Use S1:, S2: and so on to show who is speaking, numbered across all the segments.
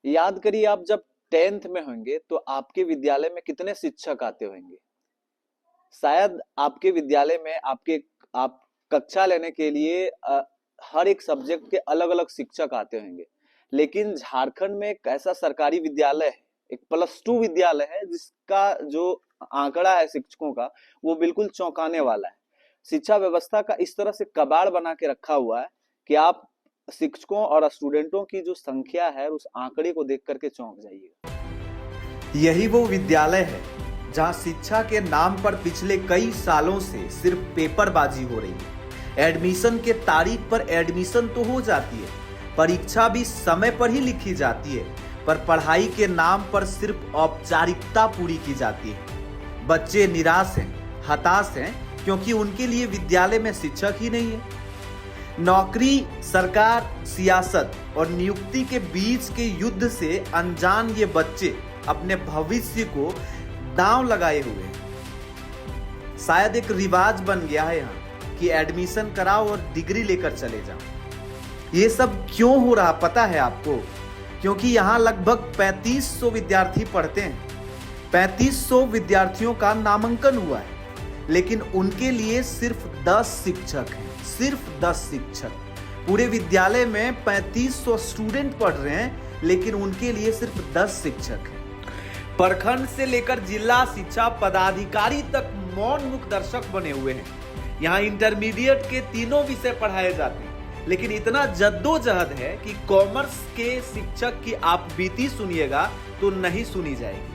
S1: याद करिए, आप जब 10th में होंगे तो आपके विद्यालय में कितने शिक्षक आते होंगे। शायद आपके विद्यालय में आप कक्षा लेने के लिए हर एक सब्जेक्ट के अलग अलग शिक्षक आते होंगे। लेकिन झारखंड में एक ऐसा सरकारी विद्यालय है, एक +2 विद्यालय है, जिसका जो आंकड़ा है शिक्षकों का, वो बिल्कुल चौंकाने वाला है। शिक्षा व्यवस्था का इस तरह से कबाड़ बना के रखा हुआ है कि आप शिक्षकों और स्टूडेंटों की जो संख्या है उस आंकड़े को देख करके चौंक जाइएगा।
S2: यही वो विद्यालय है जहां शिक्षा के नाम पर पिछले कई सालों से सिर्फ पेपरबाजी हो रही है। एडमिशन के तारीख पर एडमिशन तो हो जाती है, परीक्षा भी समय पर ही लिखी जाती है, पर पढ़ाई के नाम पर सिर्फ औपचारिकता पूरी की जाती है। बच्चे निराश हैं, हताश हैं, क्योंकि उनके लिए विद्यालय में शिक्षक ही नहीं है। नौकरी, सरकार, सियासत और नियुक्ति के बीच के युद्ध से अनजान ये बच्चे अपने भविष्य को दांव लगाए हुए हैं। शायद एक रिवाज बन गया है यहाँ कि एडमिशन कराओ और डिग्री लेकर चले जाओ। ये सब क्यों हो रहा पता है आपको? क्योंकि यहाँ लगभग 3500 विद्यार्थी पढ़ते हैं। 3500 विद्यार्थियों का नामांकन हुआ है, लेकिन उनके लिए सिर्फ 10 शिक्षक हैं। सिर्फ 10 शिक्षक। पूरे विद्यालय में 3500 स्टूडेंट पढ़ रहे हैं, लेकिन उनके लिए सिर्फ 10 शिक्षक हैं। प्रखंड से लेकर जिला शिक्षा पदाधिकारी तक मौन मुख दर्शक बने हुए हैं। यहाँ इंटरमीडिएट के तीनों विषय पढ़ाए जाते हैं, लेकिन इतना जद्दोजहद है कि कॉमर्स के शिक्षक की आप बीती सुनिएगा तो नहीं सुनी जाएगी।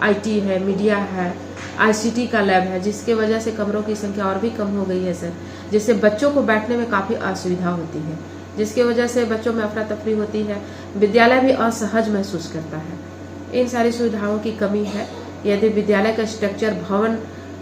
S3: आईटी है, मीडिया है, आईसीटी का लैब है, जिसके वजह से कमरों की संख्या और भी कम हो गई है सर, जिससे बच्चों को बैठने में काफ़ी असुविधा होती है, जिसके वजह से बच्चों में अफरा तफरी होती है, विद्यालय भी असहज महसूस करता है। इन सारी सुविधाओं की कमी है। यदि विद्यालय का स्ट्रक्चर भवन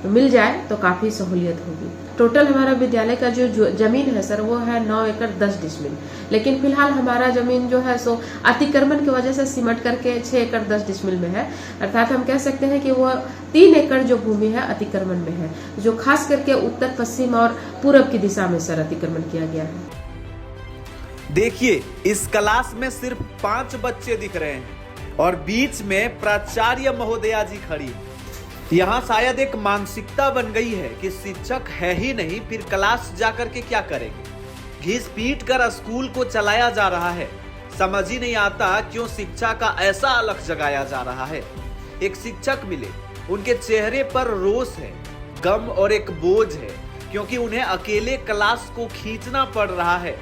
S3: मिल जाए तो काफ़ी सहूलियत होगी। टोटल हमारा विद्यालय का जो जमीन है सर, वो है 9 एकड़ 10 डिसमिल, लेकिन फिलहाल हमारा जमीन जो है सो अतिक्रमण की वजह से सिमट करके 6 एकड़ 10 डिसमिल में है। अर्थात हम कह सकते हैं कि वो 3 एकड़ जो भूमि है अतिक्रमण में है, जो खास करके उत्तर पश्चिम और पूरब की दिशा में सर अतिक्रमण किया गया है।
S2: देखिए, इस क्लास में सिर्फ 5 बच्चे दिख रहे हैं और बीच में प्राचार्य महोदया जी खड़ी। यहाँ शायद एक मानसिकता बन गई है कि शिक्षक है ही नहीं, फिर क्लास जाकर के क्या करेंगे। घिस पीट कर स्कूल को चलाया जा रहा है। समझ ही नहीं आता क्यों शिक्षा का ऐसा अलख जगाया जा रहा है। एक शिक्षक मिले, उनके चेहरे पर रोष है, गम और एक बोझ है, क्योंकि उन्हें अकेले क्लास को खींचना पड़ रहा है।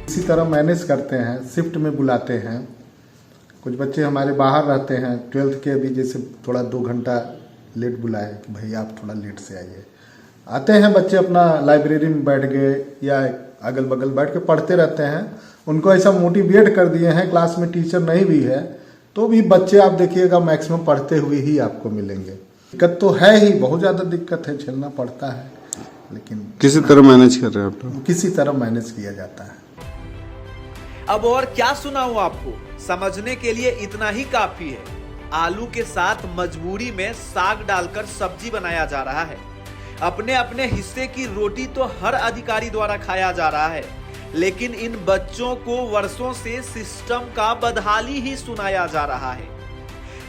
S4: इसी तरह मैनेज करते हैं, शिफ्ट में बुलाते हैं। कुछ बच्चे हमारे बाहर रहते हैं, 12th के भी जैसे थोड़ा 2 घंटा लेट बुलाए कि भाई आप थोड़ा लेट से आइए। आते हैं बच्चे, अपना लाइब्रेरी में बैठ गए या अगल बगल बैठ के पढ़ते रहते हैं। उनको ऐसा मोटिवेट कर दिए हैं, क्लास में टीचर नहीं भी है तो भी बच्चे आप देखिएगा मैक्सिमम पढ़ते हुए ही आपको मिलेंगे। दिक्कत तो है ही, बहुत ज़्यादा दिक्कत है, झेलना पड़ता है, लेकिन
S5: किसी तरह मैनेज कर रहे हैं आप?
S4: किसी तरह मैनेज किया जाता है।
S2: अब और क्या सुनाऊं आपको, समझने के लिए इतना ही काफी है। आलू के साथ मजबूरी में साग डालकर सब्जी बनाया जा रहा है। अपने अपने हिस्से की रोटी तो हर अधिकारी द्वारा खाया जा रहा है, लेकिन इन बच्चों को वर्षों से सिस्टम का बदहाली ही सुनाया जा रहा है।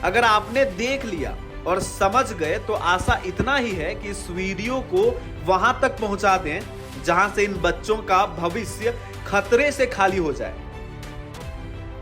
S2: अगर आपने देख लिया और समझ गए तो आशा इतना ही है कि इस वीडियो को वहां तक पहुंचा दें जहां से इन बच्चों का भविष्य खतरे से खाली हो जाए।